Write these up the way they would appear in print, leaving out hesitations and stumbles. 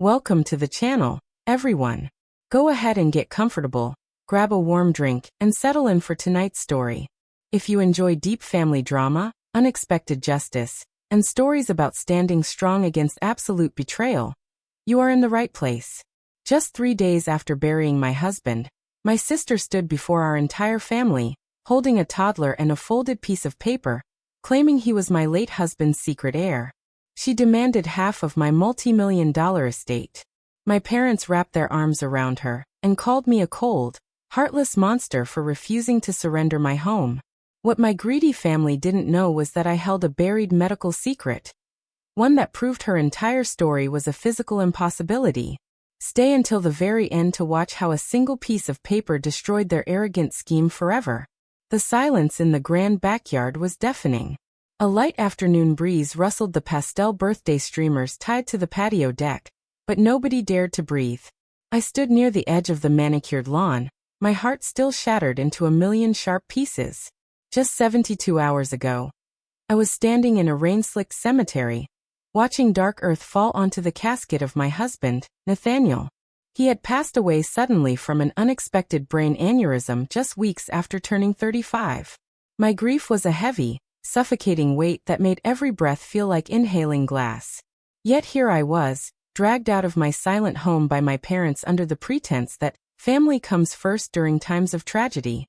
Welcome to the channel, everyone. Go ahead and get comfortable, grab a warm drink, and settle in for tonight's story. If you enjoy deep family drama, unexpected justice, and stories about standing strong against absolute betrayal, you are in the right place. Just 3 days after burying my husband, my sister stood before our entire family, holding a toddler and a folded piece of paper, claiming he was my late husband's secret heir. She demanded half of my multi-million-dollar estate. My parents wrapped their arms around her and called me a cold, heartless monster for refusing to surrender my home. What my greedy family didn't know was that I held a buried medical secret, one that proved her entire story was a physical impossibility. Stay until the very end to watch how a single piece of paper destroyed their arrogant scheme forever. The silence in the grand backyard was deafening. A light afternoon breeze rustled the pastel birthday streamers tied to the patio deck, but nobody dared to breathe. I stood near the edge of the manicured lawn, my heart still shattered into a million sharp pieces. Just 72 hours ago, I was standing in a rain-slicked cemetery, watching dark earth fall onto the casket of my husband, Nathaniel. He had passed away suddenly from an unexpected brain aneurysm just weeks after turning 35. My grief was a heavy, suffocating weight that made every breath feel like inhaling glass. Yet here I was, dragged out of my silent home by my parents under the pretense that family comes first during times of tragedy.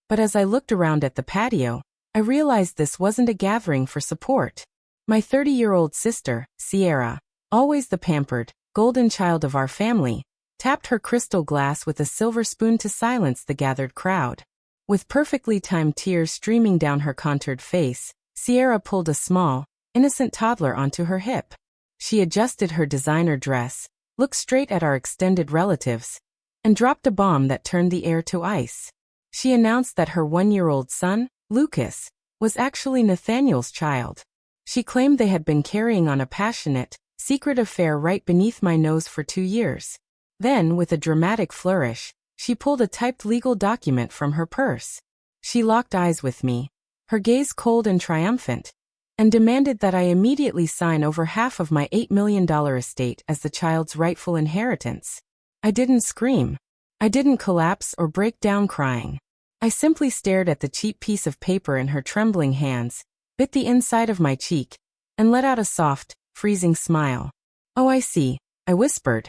But as I looked around at the patio, I realized this wasn't a gathering for support. My 30-year-old sister, Sierra, always the pampered, golden child of our family, tapped her crystal glass with a silver spoon to silence the gathered crowd. With perfectly timed tears streaming down her contoured face, Sierra pulled a small, innocent toddler onto her hip. She adjusted her designer dress, looked straight at our extended relatives, and dropped a bomb that turned the air to ice. She announced that her 1-year-old son, Lucas, was actually Nathaniel's child. She claimed they had been carrying on a passionate, secret affair right beneath my nose for 2 years. Then, with a dramatic flourish, she pulled a typed legal document from her purse. She locked eyes with me, her gaze cold and triumphant, and demanded that I immediately sign over half of my $8 million estate as the child's rightful inheritance. I didn't scream. I didn't collapse or break down crying. I simply stared at the cheap piece of paper in her trembling hands, bit the inside of my cheek, and let out a soft, freezing smile. "Oh, I see," I whispered.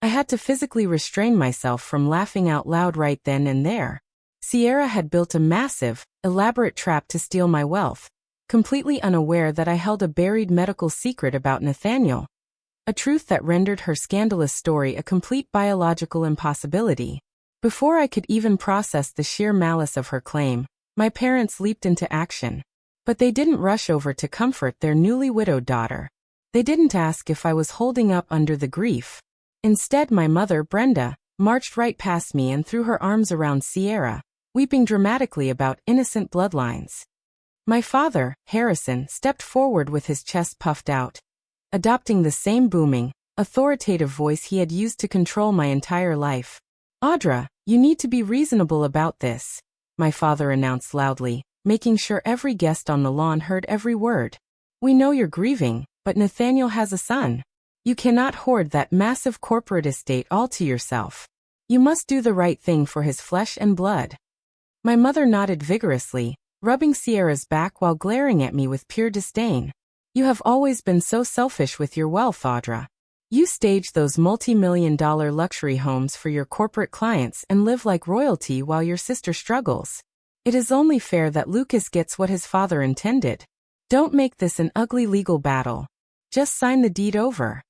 I had to physically restrain myself from laughing out loud right then and there. Sierra had built a massive, elaborate trap to steal my wealth, completely unaware that I held a buried medical secret about Nathaniel, a truth that rendered her scandalous story a complete biological impossibility. Before I could even process the sheer malice of her claim, my parents leaped into action. But they didn't rush over to comfort their newly widowed daughter. They didn't ask if I was holding up under the grief. Instead, my mother, Brenda, marched right past me and threw her arms around Sierra, weeping dramatically about innocent bloodlines. My father, Harrison, stepped forward with his chest puffed out, adopting the same booming, authoritative voice he had used to control my entire life. "Audra, you need to be reasonable about this," my father announced loudly, making sure every guest on the lawn heard every word. "We know you're grieving, but Nathaniel has a son. You cannot hoard that massive corporate estate all to yourself. You must do the right thing for his flesh and blood." My mother nodded vigorously, rubbing Sierra's back while glaring at me with pure disdain. "You have always been so selfish with your wealth, Audra. You stage those multi-million-dollar luxury homes for your corporate clients and live like royalty while your sister struggles. It is only fair that Lucas gets what his father intended. Don't make this an ugly legal battle. Just sign the deed over."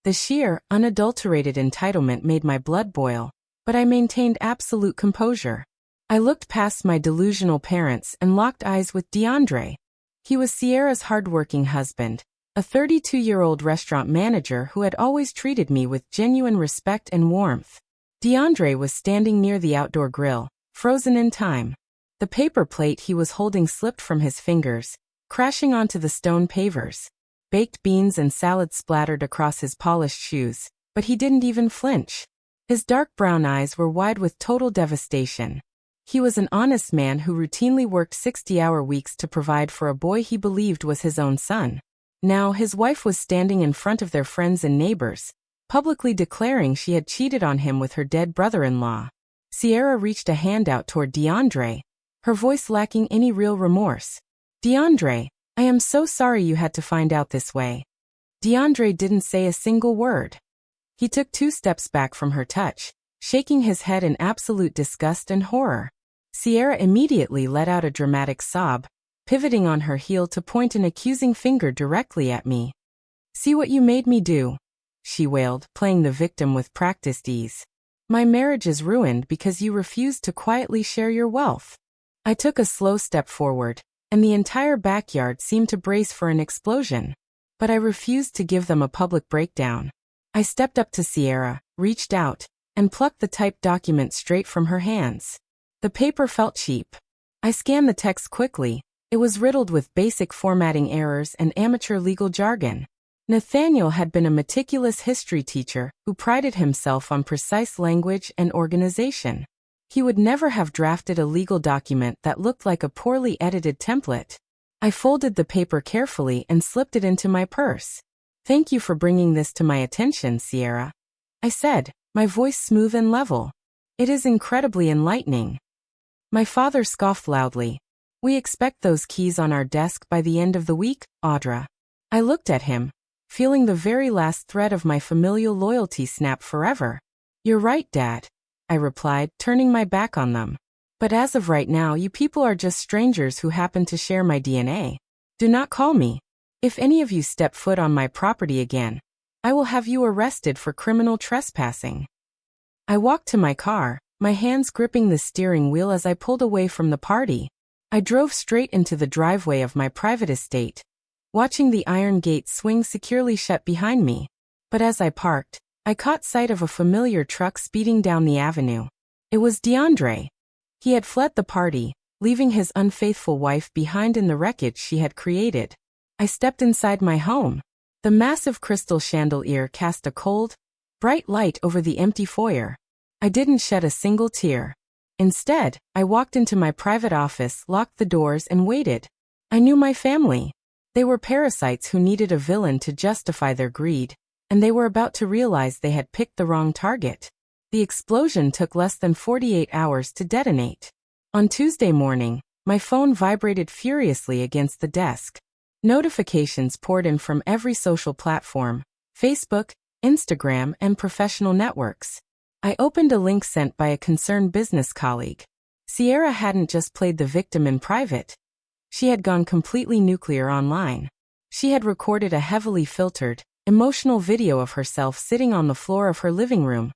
The sheer, unadulterated entitlement made my blood boil, but I maintained absolute composure. I looked past my delusional parents and locked eyes with DeAndre. He was Sierra's hardworking husband, a 32-year-old restaurant manager who had always treated me with genuine respect and warmth. DeAndre was standing near the outdoor grill, frozen in time. The paper plate he was holding slipped from his fingers, crashing onto the stone pavers. Baked beans and salad splattered across his polished shoes, but he didn't even flinch. His dark brown eyes were wide with total devastation. He was an honest man who routinely worked 60-hour weeks to provide for a boy he believed was his own son. Now his wife was standing in front of their friends and neighbors, publicly declaring she had cheated on him with her dead brother-in-law. Sierra reached a hand out toward DeAndre, her voice lacking any real remorse. "DeAndre, I am so sorry you had to find out this way." DeAndre didn't say a single word. He took 2 steps back from her touch, shaking his head in absolute disgust and horror. Sierra immediately let out a dramatic sob, pivoting on her heel to point an accusing finger directly at me. "See what you made me do," she wailed, playing the victim with practiced ease. "My marriage is ruined because you refused to quietly share your wealth." I took a slow step forward, and the entire backyard seemed to brace for an explosion. But I refused to give them a public breakdown. I stepped up to Sierra, reached out, and plucked the typed document straight from her hands. The paper felt cheap. I scanned the text quickly. It was riddled with basic formatting errors and amateur legal jargon. Nathaniel had been a meticulous history teacher who prided himself on precise language and organization. He would never have drafted a legal document that looked like a poorly edited template. I folded the paper carefully and slipped it into my purse. "Thank you for bringing this to my attention, Sierra," I said, my voice smooth and level. "It is incredibly enlightening." My father scoffed loudly. "We expect those keys on our desk by the end of the week, Audra." I looked at him, feeling the very last thread of my familial loyalty snap forever. "You're right, Dad," I replied, turning my back on them. "But as of right now, you people are just strangers who happen to share my DNA. Do not call me. If any of you step foot on my property again, I will have you arrested for criminal trespassing." I walked to my car, my hands gripping the steering wheel as I pulled away from the party. I drove straight into the driveway of my private estate, watching the iron gate swing securely shut behind me. But as I parked, I caught sight of a familiar truck speeding down the avenue. It was DeAndre. He had fled the party, leaving his unfaithful wife behind in the wreckage she had created. I stepped inside my home. The massive crystal chandelier cast a cold, bright light over the empty foyer. I didn't shed a single tear. Instead, I walked into my private office, locked the doors, and waited. I knew my family. They were parasites who needed a villain to justify their greed, and they were about to realize they had picked the wrong target. The explosion took less than 48 hours to detonate. On Tuesday morning, my phone vibrated furiously against the desk. Notifications poured in from every social platform: Facebook, Instagram, and professional networks. I opened a link sent by a concerned business colleague. Sierra hadn't just played the victim in private. She had gone completely nuclear online. She had recorded a heavily filtered, emotional video of herself sitting on the floor of her living room,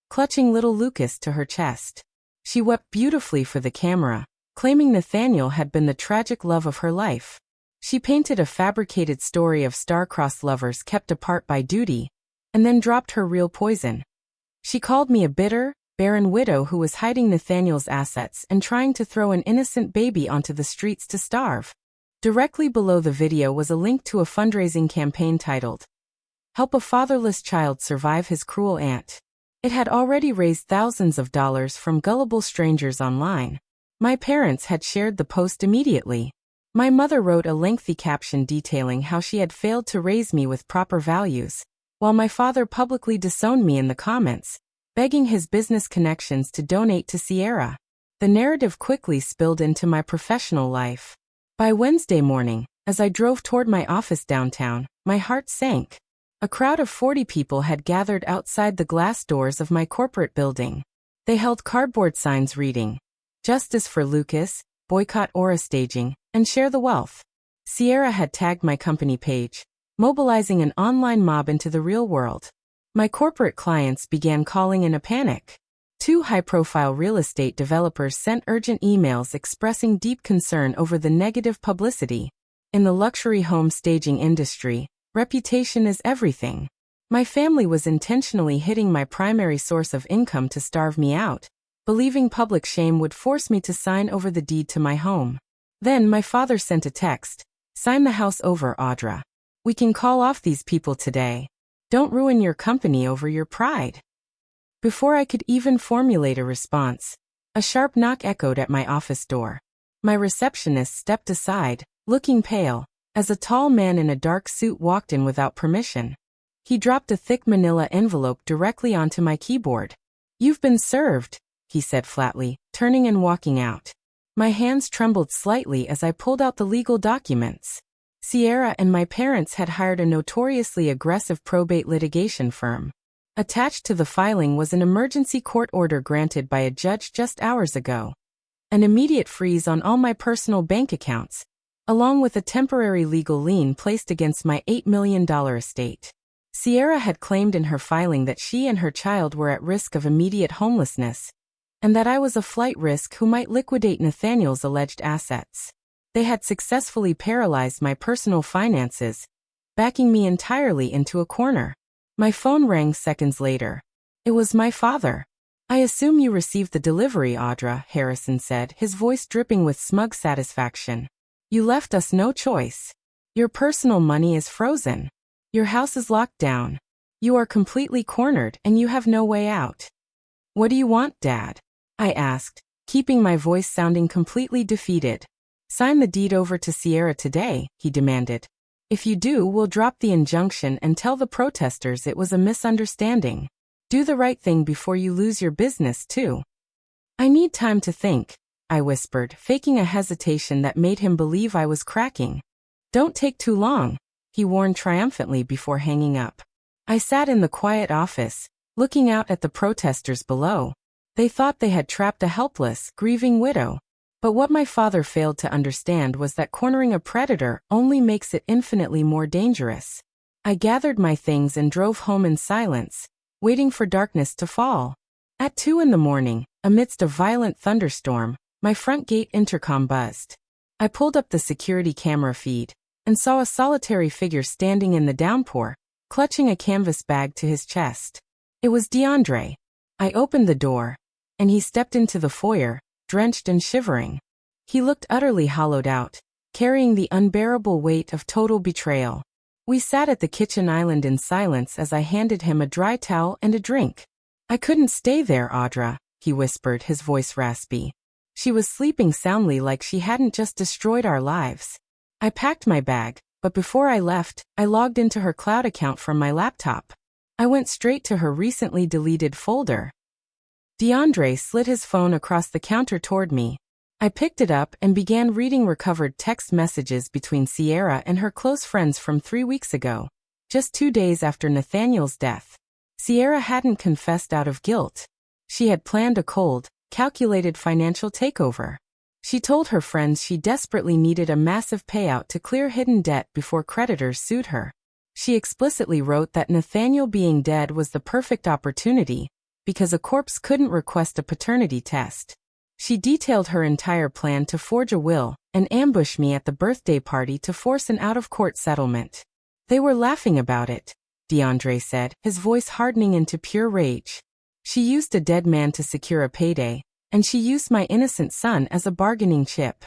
clutching little Lucas to her chest. She wept beautifully for the camera, claiming Nathaniel had been the tragic love of her life. She painted a fabricated story of star-crossed lovers kept apart by duty, and then dropped her real poison. She called me a bitter, barren widow who was hiding Nathaniel's assets and trying to throw an innocent baby onto the streets to starve. Directly below the video was a link to a fundraising campaign titled, "Help a Fatherless Child Survive His Cruel Aunt." It had already raised thousands of dollars from gullible strangers online. My parents had shared the post immediately. My mother wrote a lengthy caption detailing how she had failed to raise me with proper values, while my father publicly disowned me in the comments, begging his business connections to donate to Sierra. The narrative quickly spilled into my professional life. By Wednesday morning, as I drove toward my office downtown, my heart sank. A crowd of 40 people had gathered outside the glass doors of my corporate building. They held cardboard signs reading, "Justice for Lucas, Boycott Aura Staging, and Share the Wealth." Sierra had tagged my company page, mobilizing an online mob into the real world. My corporate clients began calling in a panic. 2 high-profile real estate developers sent urgent emails expressing deep concern over the negative publicity. In the luxury home staging industry, reputation is everything. My family was intentionally hitting my primary source of income to starve me out, believing public shame would force me to sign over the deed to my home. Then my father sent a text, "Sign the house over, Audra. We can call off these people today. Don't ruin your company over your pride." Before I could even formulate a response, a sharp knock echoed at my office door. My receptionist stepped aside, looking pale, as a tall man in a dark suit walked in without permission. He dropped a thick manila envelope directly onto my keyboard. "You've been served," he said flatly, turning and walking out. My hands trembled slightly as I pulled out the legal documents. Sierra and my parents had hired a notoriously aggressive probate litigation firm. Attached to the filing was an emergency court order granted by a judge just hours ago. An immediate freeze on all my personal bank accounts, along with a temporary legal lien placed against my $8 million estate. Sierra had claimed in her filing that she and her child were at risk of immediate homelessness, and that I was a flight risk who might liquidate Nathaniel's alleged assets. They had successfully paralyzed my personal finances, backing me entirely into a corner. My phone rang seconds later. It was my father. "I assume you received the delivery, Audra," Harrison said, his voice dripping with smug satisfaction. "You left us no choice. Your personal money is frozen. Your house is locked down. You are completely cornered and you have no way out." "What do you want, Dad?" I asked, keeping my voice sounding completely defeated. "Sign the deed over to Sierra today," he demanded. "If you do, we'll drop the injunction and tell the protesters it was a misunderstanding. Do the right thing before you lose your business, too." "I need time to think," I whispered, faking a hesitation that made him believe I was cracking. "Don't take too long," he warned triumphantly before hanging up. I sat in the quiet office, looking out at the protesters below. They thought they had trapped a helpless, grieving widow. But what my father failed to understand was that cornering a predator only makes it infinitely more dangerous. I gathered my things and drove home in silence, waiting for darkness to fall. At 2 a.m, amidst a violent thunderstorm, my front gate intercom buzzed. I pulled up the security camera feed and saw a solitary figure standing in the downpour, clutching a canvas bag to his chest. It was DeAndre. I opened the door, and he stepped into the foyer, drenched and shivering. He looked utterly hollowed out, carrying the unbearable weight of total betrayal. We sat at the kitchen island in silence as I handed him a dry towel and a drink. "I couldn't stay there, Audra," he whispered, his voice raspy. She was sleeping soundly like she hadn't just destroyed our lives. I packed my bag, but before I left, I logged into her cloud account from my laptop. I went straight to her recently deleted folder. DeAndre slid his phone across the counter toward me. I picked it up and began reading recovered text messages between Sierra and her close friends from 3 weeks ago, just 2 days after Nathaniel's death. Sierra hadn't confessed out of guilt. She had planned a cold, calculated financial takeover. She told her friends she desperately needed a massive payout to clear hidden debt before creditors sued her. She explicitly wrote that Nathaniel being dead was the perfect opportunity, because a corpse couldn't request a paternity test. She detailed her entire plan to forge a will and ambush me at the birthday party to force an out-of-court settlement. "They were laughing about it," DeAndre said, his voice hardening into pure rage. "She used a dead man to secure a payday, and she used my innocent son as a bargaining chip."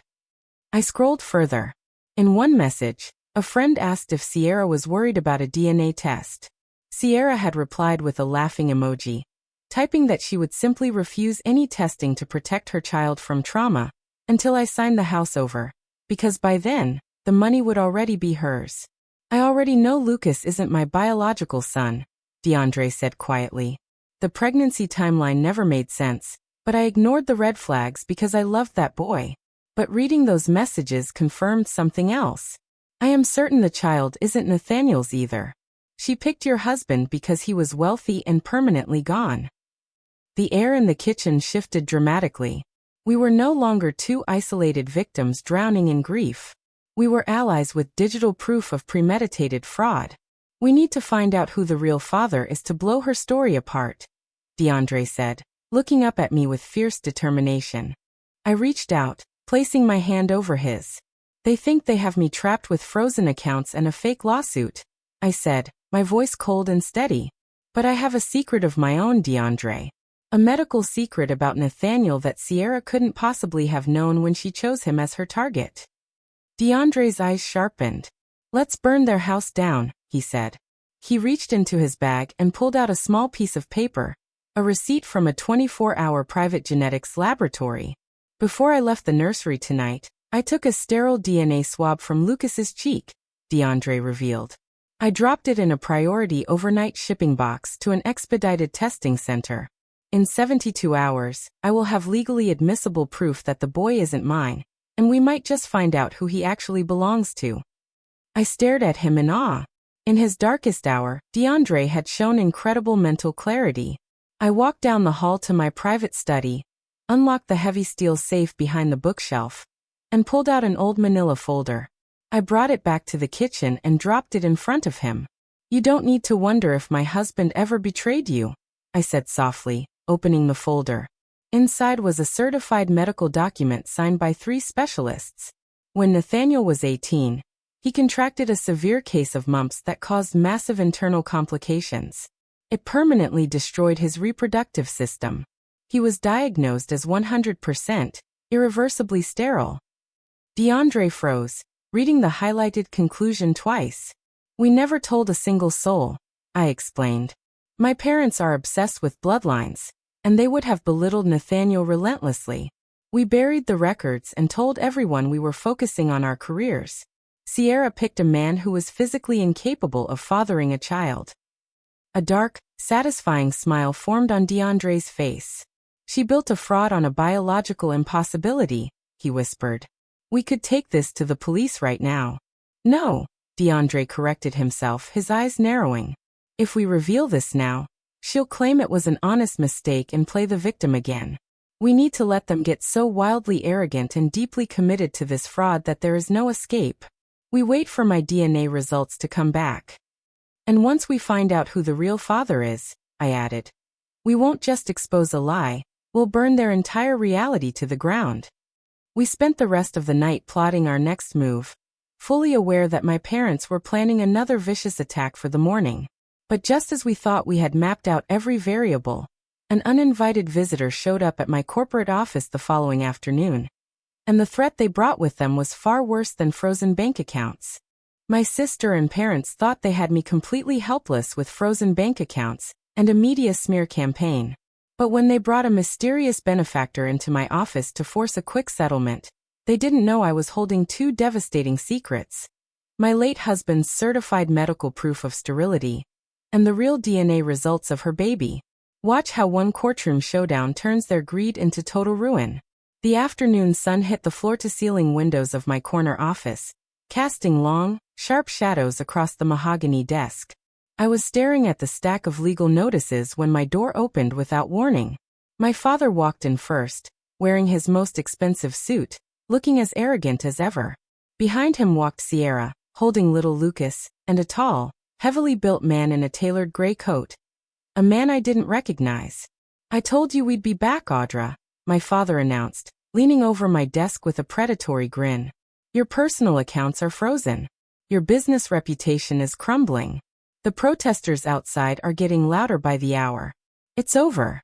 I scrolled further. In one message, a friend asked if Sierra was worried about a DNA test. Sierra had replied with a laughing emoji, typing that she would simply refuse any testing to protect her child from trauma until I signed the house over, because by then, the money would already be hers. "I already know Lucas isn't my biological son," DeAndre said quietly. The pregnancy timeline never made sense, but I ignored the red flags because I loved that boy. But reading those messages confirmed something else. "I am certain the child isn't Nathaniel's either. She picked your husband because he was wealthy and permanently gone." The air in the kitchen shifted dramatically. We were no longer two isolated victims drowning in grief. We were allies with digital proof of premeditated fraud. "We need to find out who the real father is to blow her story apart," DeAndre said, looking up at me with fierce determination. I reached out, placing my hand over his. "They think they have me trapped with frozen accounts and a fake lawsuit," I said, my voice cold and steady. "But I have a secret of my own, DeAndre. A medical secret about Nathaniel that Sierra couldn't possibly have known when she chose him as her target." DeAndre's eyes sharpened. "Let's burn their house down," he said. He reached into his bag and pulled out a small piece of paper, a receipt from a 24-hour private genetics laboratory. "Before I left the nursery tonight, I took a sterile DNA swab from Lucas's cheek," DeAndre revealed. I dropped it in a priority overnight shipping box to an expedited testing center. In 72 hours, I will have legally admissible proof that the boy isn't mine, and we might just find out who he actually belongs to. I stared at him in awe. In his darkest hour, DeAndre had shown incredible mental clarity. I walked down the hall to my private study, unlocked the heavy steel safe behind the bookshelf, and pulled out an old manila folder. I brought it back to the kitchen and dropped it in front of him. "You don't need to wonder if my husband ever betrayed you," I said softly, opening the folder. Inside was a certified medical document signed by 3 specialists. When Nathaniel was 18, he contracted a severe case of mumps that caused massive internal complications. It permanently destroyed his reproductive system. He was diagnosed as 100% irreversibly sterile. DeAndre froze, reading the highlighted conclusion twice. "We never told a single soul," I explained. "My parents are obsessed with bloodlines, and they would have belittled Nathaniel relentlessly. We buried the records and told everyone we were focusing on our careers. Sierra picked a man who was physically incapable of fathering a child." A dark, satisfying smile formed on DeAndre's face. "She built a fraud on a biological impossibility," he whispered. "We could take this to the police right now." "No," DeAndre corrected himself, his eyes narrowing. "If we reveal this now, she'll claim it was an honest mistake and play the victim again. We need to let them get so wildly arrogant and deeply committed to this fraud that there is no escape. We wait for my DNA results to come back. And once we find out who the real father is," I added, "we won't just expose a lie, we'll burn their entire reality to the ground." We spent the rest of the night plotting our next move, fully aware that my parents were planning another vicious attack for the morning. But just as we thought we had mapped out every variable, an uninvited visitor showed up at my corporate office the following afternoon. And the threat they brought with them was far worse than frozen bank accounts. My sister and parents thought they had me completely helpless with frozen bank accounts and a media smear campaign. But when they brought a mysterious benefactor into my office to force a quick settlement, they didn't know I was holding 2 devastating secrets: my late husband's certified medical proof of sterility, and the real DNA results of her baby. Watch how one courtroom showdown turns their greed into total ruin. The afternoon sun hit the floor-to-ceiling windows of my corner office, casting long, sharp shadows across the mahogany desk. I was staring at the stack of legal notices when my door opened without warning. My father walked in first, wearing his most expensive suit, looking as arrogant as ever. Behind him walked Sierra, holding little Lucas, and a tall, heavily built man in a tailored gray coat. A man I didn't recognize. "I told you we'd be back, Audra," my father announced, leaning over my desk with a predatory grin. "Your personal accounts are frozen. Your business reputation is crumbling. The protesters outside are getting louder by the hour. It's over."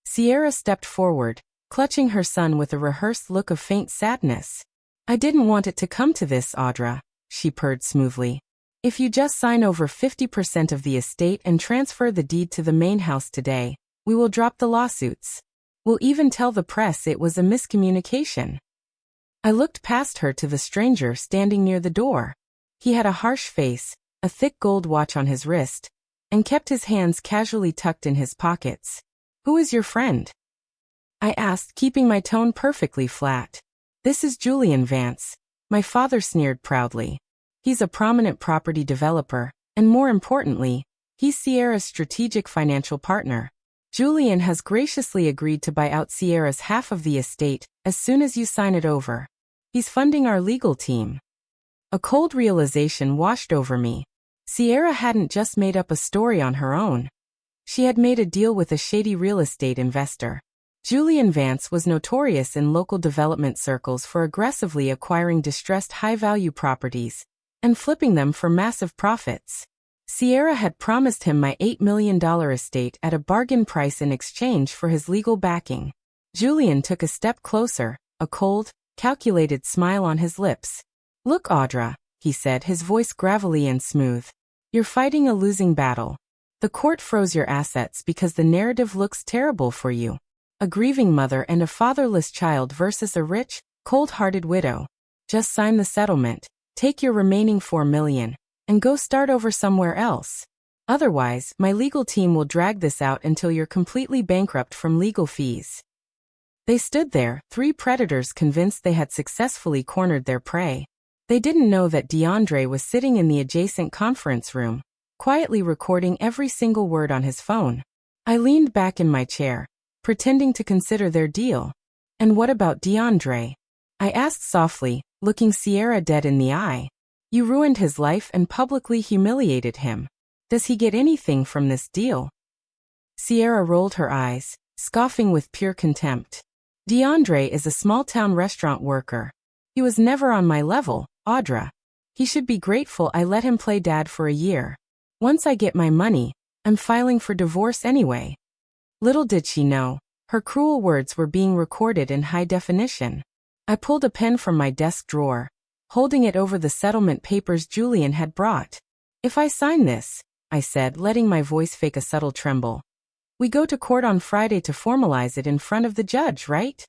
Sierra stepped forward, clutching her son with a rehearsed look of faint sadness. "I didn't want it to come to this, Audra," she purred smoothly. "If you just sign over 50% of the estate and transfer the deed to the main house today, we will drop the lawsuits. We'll even tell the press it was a miscommunication." I looked past her to the stranger standing near the door. He had a harsh face, a thick gold watch on his wrist, and kept his hands casually tucked in his pockets. "Who is your friend?" I asked, keeping my tone perfectly flat. "This is Julian Vance," my father sneered proudly. "He's a prominent property developer, and more importantly, he's Sierra's strategic financial partner. Julian has graciously agreed to buy out Sierra's half of the estate as soon as you sign it over. He's funding our legal team." A cold realization washed over me. Sierra hadn't just made up a story on her own. She had made a deal with a shady real estate investor. Julian Vance was notorious in local development circles for aggressively acquiring distressed high-value properties and flipping them for massive profits. Sierra had promised him my $8 million estate at a bargain price in exchange for his legal backing. Julian took a step closer, a cold, calculated smile on his lips. "Look, Audra," he said, his voice gravelly and smooth. "You're fighting a losing battle. The court froze your assets because the narrative looks terrible for you. A grieving mother and a fatherless child versus a rich, cold-hearted widow. Just sign the settlement, take your remaining $4 million, and go start over somewhere else. Otherwise, my legal team will drag this out until you're completely bankrupt from legal fees." They stood there, three predators convinced they had successfully cornered their prey. They didn't know that DeAndre was sitting in the adjacent conference room, quietly recording every single word on his phone. I leaned back in my chair, pretending to consider their deal. "And what about DeAndre?" I asked softly, looking Sierra dead in the eye. "You ruined his life and publicly humiliated him. Does he get anything from this deal?" Sierra rolled her eyes, scoffing with pure contempt. "DeAndre is a small-town restaurant worker. He was never on my level, Audra. He should be grateful I let him play dad for a year. Once I get my money, I'm filing for divorce anyway." Little did she know, her cruel words were being recorded in high definition. I pulled a pen from my desk drawer, holding it over the settlement papers Julian had brought. "If I sign this," I said, letting my voice fake a subtle tremble, "we go to court on Friday to formalize it in front of the judge, right?"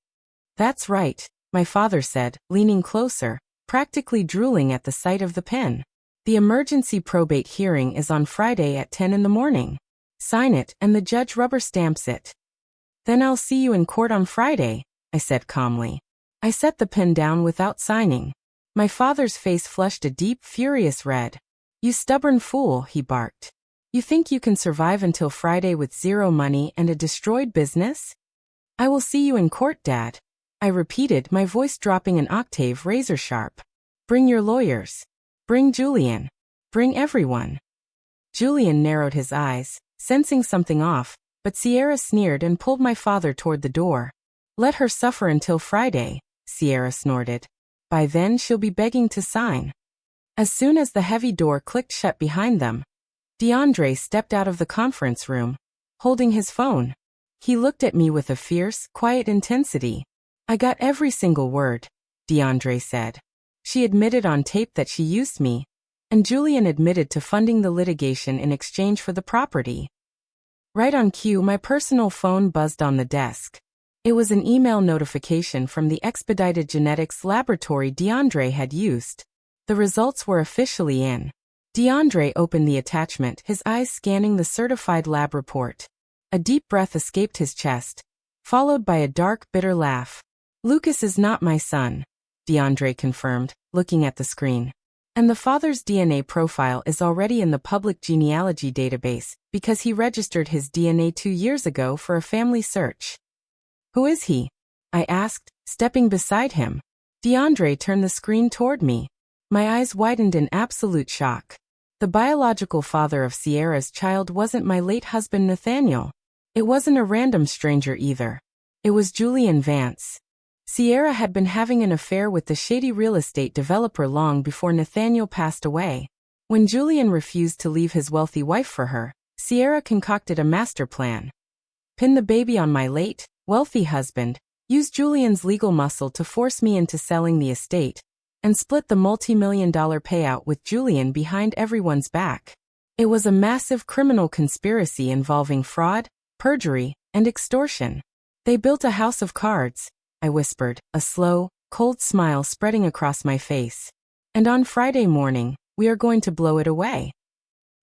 "That's right," my father said, leaning closer, practically drooling at the sight of the pen. "The emergency probate hearing is on Friday at 10 in the morning. Sign it and the judge rubber stamps it." "Then I'll see you in court on Friday," I said calmly. I set the pen down without signing. My father's face flushed a deep, furious red. "You stubborn fool," he barked. "You think you can survive until Friday with zero money and a destroyed business?" "I will see you in court, Dad," I repeated, my voice dropping an octave razor sharp. "Bring your lawyers. Bring Julian. Bring everyone." Julian narrowed his eyes, sensing something off, but Sierra sneered and pulled my father toward the door. "Let her suffer until Friday," Sierra snorted. "By then she'll be begging to sign." As soon as the heavy door clicked shut behind them, DeAndre stepped out of the conference room, holding his phone. He looked at me with a fierce, quiet intensity. "I got every single word," DeAndre said. "She admitted on tape that she used me, and Julian admitted to funding the litigation in exchange for the property." Right on cue, my personal phone buzzed on the desk. It was an email notification from the expedited genetics laboratory DeAndre had used. The results were officially in. DeAndre opened the attachment, his eyes scanning the certified lab report. A deep breath escaped his chest, followed by a dark, bitter laugh. "Lucas is not my son," DeAndre confirmed, looking at the screen. "And the father's DNA profile is already in the public genealogy database because he registered his DNA 2 years ago for a family search." "Who is he?" I asked, stepping beside him. DeAndre turned the screen toward me. My eyes widened in absolute shock. The biological father of Sierra's child wasn't my late husband Nathaniel. It wasn't a random stranger either. It was Julian Vance. Sierra had been having an affair with the shady real estate developer long before Nathaniel passed away. When Julian refused to leave his wealthy wife for her, Sierra concocted a master plan. Pin the baby on my late, wealthy husband, use Julian's legal muscle to force me into selling the estate, and split the multi-million-dollar payout with Julian behind everyone's back. It was a massive criminal conspiracy involving fraud, perjury, and extortion. "They built a house of cards," I whispered, a slow, cold smile spreading across my face. "And on Friday morning, we are going to blow it away."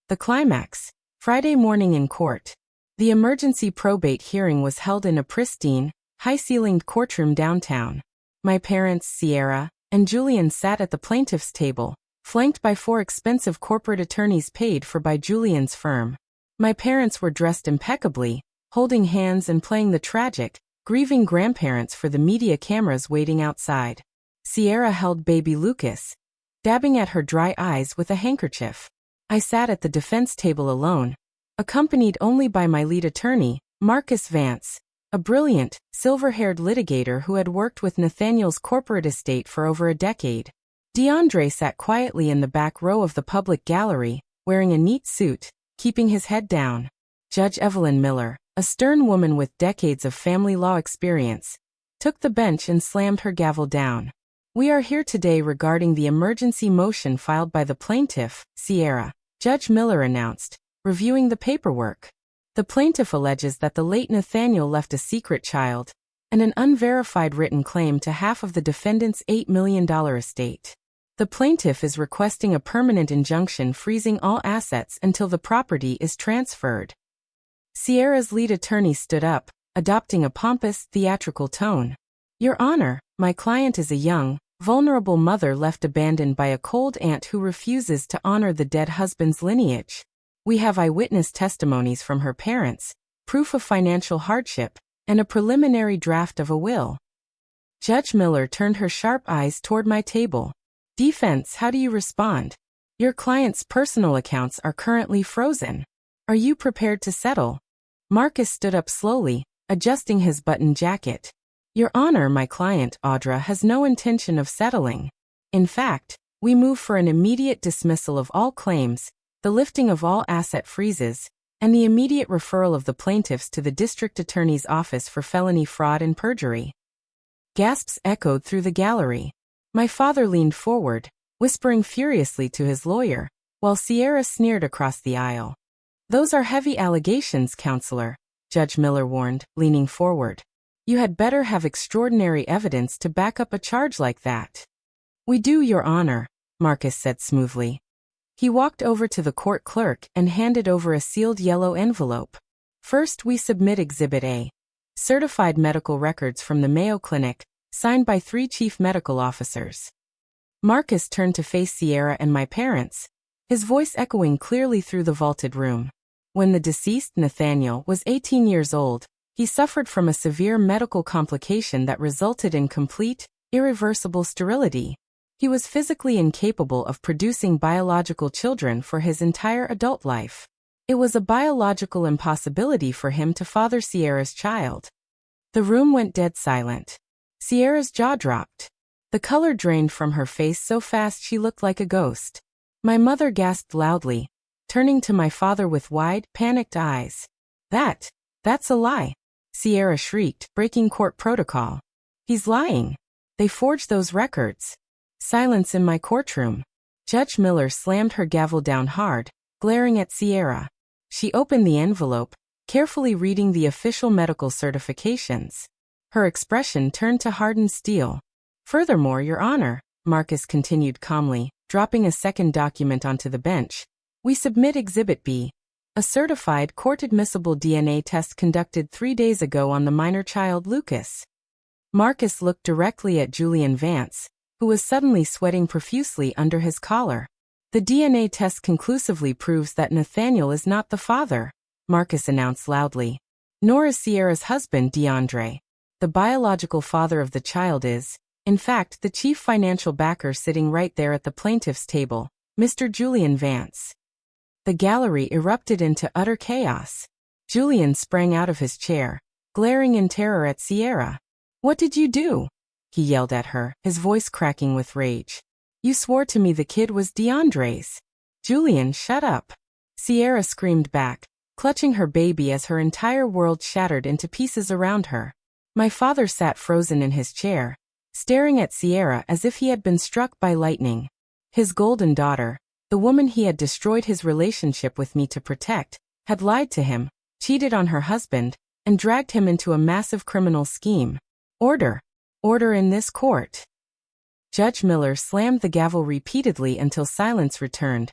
The climax. Friday morning in court. The emergency probate hearing was held in a pristine, high-ceilinged courtroom downtown. My parents, Sierra, and Julian sat at the plaintiff's table, flanked by 4 expensive corporate attorneys paid for by Julian's firm. My parents were dressed impeccably, holding hands and playing the tragic, grieving grandparents for the media cameras waiting outside. Sierra held baby Lucas, dabbing at her dry eyes with a handkerchief. I sat at the defense table alone, accompanied only by my lead attorney, Marcus Vance, a brilliant, silver-haired litigator who had worked with Nathaniel's corporate estate for over a decade. DeAndre sat quietly in the back row of the public gallery, wearing a neat suit, keeping his head down. Judge Evelyn Miller, a stern woman with decades of family law experience, took the bench and slammed her gavel down. "We are here today regarding the emergency motion filed by the plaintiff, Sierra," Judge Miller announced, reviewing the paperwork. "The plaintiff alleges that the late Nathaniel left a secret child and an unverified written claim to half of the defendant's $8 million estate. The plaintiff is requesting a permanent injunction freezing all assets until the property is transferred. Sierra's lead attorney stood up, adopting a pompous, theatrical tone. Your Honor, my client is a young, vulnerable mother left abandoned by a cold aunt who refuses to honor the dead husband's lineage. We have eyewitness testimonies from her parents, proof of financial hardship, and a preliminary draft of a will. Judge Miller turned her sharp eyes toward my table. Defense, how do you respond? Your client's personal accounts are currently frozen. Are you prepared to settle? Marcus stood up slowly, adjusting his button jacket. Your Honor, my client, Audra, has no intention of settling. In fact, we move for an immediate dismissal of all claims, the lifting of all asset freezes, and the immediate referral of the plaintiffs to the district attorney's office for felony fraud and perjury. Gasps echoed through the gallery. My father leaned forward, whispering furiously to his lawyer, while Sierra sneered across the aisle. Those are heavy allegations, Counselor, Judge Miller warned, leaning forward. You had better have extraordinary evidence to back up a charge like that. We do, Your Honor, Marcus said smoothly. He walked over to the court clerk and handed over a sealed yellow envelope. First, we submit Exhibit A. Certified medical records from the Mayo Clinic, signed by 3 chief medical officers. Marcus turned to face Sierra and my parents, his voice echoing clearly through the vaulted room. When the deceased, Nathaniel, was 18 years old, he suffered from a severe medical complication that resulted in complete, irreversible sterility. He was physically incapable of producing biological children for his entire adult life. It was a biological impossibility for him to father Sierra's child. The room went dead silent. Sierra's jaw dropped. The color drained from her face so fast she looked like a ghost. My mother gasped loudly, turning to my father with wide, panicked eyes. That's a lie, Sierra shrieked, breaking court protocol. He's lying. They forged those records. Silence in my courtroom. Judge Miller slammed her gavel down hard, glaring at Sierra. She opened the envelope, carefully reading the official medical certifications. Her expression turned to hardened steel. Furthermore, Your Honor, Marcus continued calmly, dropping a second document onto the bench, we submit Exhibit B, a certified court-admissible DNA test conducted 3 days ago on the minor child Lucas. Marcus looked directly at Julian Vance, who was suddenly sweating profusely under his collar. The DNA test conclusively proves that Nathaniel is not the father, Marcus announced loudly. Nor is Sierra's husband, DeAndre. The biological father of the child is, in fact, the chief financial backer sitting right there at the plaintiff's table, Mr. Julian Vance. The gallery erupted into utter chaos. Julian sprang out of his chair, glaring in terror at Sierra. What did you do? He yelled at her, his voice cracking with rage. You swore to me the kid was DeAndre's. Julian, shut up. Sierra screamed back, clutching her baby as her entire world shattered into pieces around her. My father sat frozen in his chair, staring at Sierra as if he had been struck by lightning. His golden daughter, the woman he had destroyed his relationship with me to protect, had lied to him, cheated on her husband, and dragged him into a massive criminal scheme. Order! Order in this court! Judge Miller slammed the gavel repeatedly until silence returned,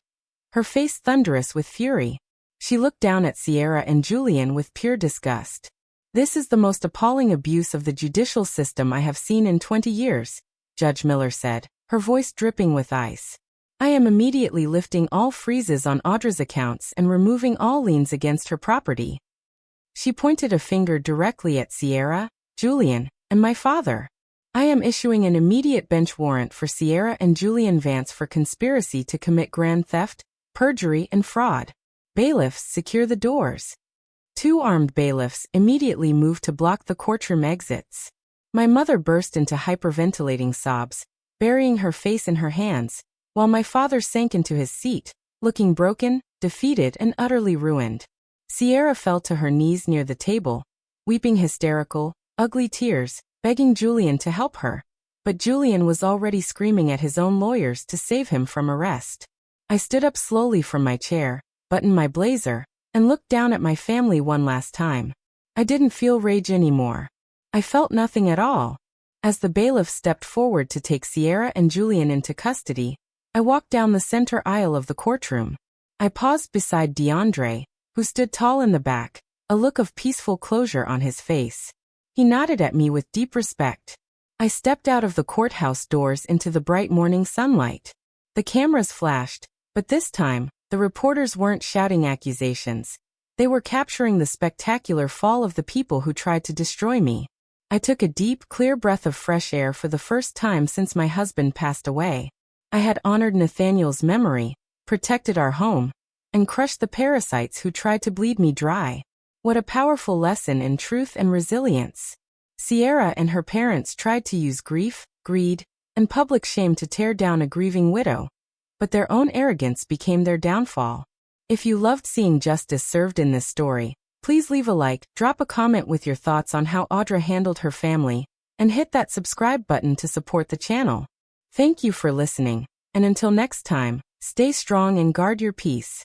her face thunderous with fury. She looked down at Sierra and Julian with pure disgust. This is the most appalling abuse of the judicial system I have seen in 20 years, Judge Miller said, her voice dripping with ice. I am immediately lifting all freezes on Audra's accounts and removing all liens against her property. She pointed a finger directly at Sierra, Julian, and my father. I am issuing an immediate bench warrant for Sierra and Julian Vance for conspiracy to commit grand theft, perjury, and fraud. Bailiffs, secure the doors. 2 armed bailiffs immediately moved to block the courtroom exits. My mother burst into hyperventilating sobs, burying her face in her hands, while my father sank into his seat, looking broken, defeated, and utterly ruined. Sierra fell to her knees near the table, weeping hysterical, ugly tears, begging Julian to help her. But Julian was already screaming at his own lawyers to save him from arrest. I stood up slowly from my chair, buttoned my blazer, and looked down at my family one last time. I didn't feel rage anymore. I felt nothing at all. As the bailiff stepped forward to take Sierra and Julian into custody, I walked down the center aisle of the courtroom. I paused beside DeAndre, who stood tall in the back, a look of peaceful closure on his face. He nodded at me with deep respect. I stepped out of the courthouse doors into the bright morning sunlight. The cameras flashed, but this time, the reporters weren't shouting accusations. They were capturing the spectacular fall of the people who tried to destroy me. I took a deep, clear breath of fresh air for the first time since my husband passed away. I had honored Nathaniel's memory, protected our home, and crushed the parasites who tried to bleed me dry. What a powerful lesson in truth and resilience. Sierra and her parents tried to use grief, greed, and public shame to tear down a grieving widow, but their own arrogance became their downfall. If you loved seeing justice served in this story, please leave a like, drop a comment with your thoughts on how Audra handled her family, and hit that subscribe button to support the channel. Thank you for listening, and until next time, stay strong and guard your peace.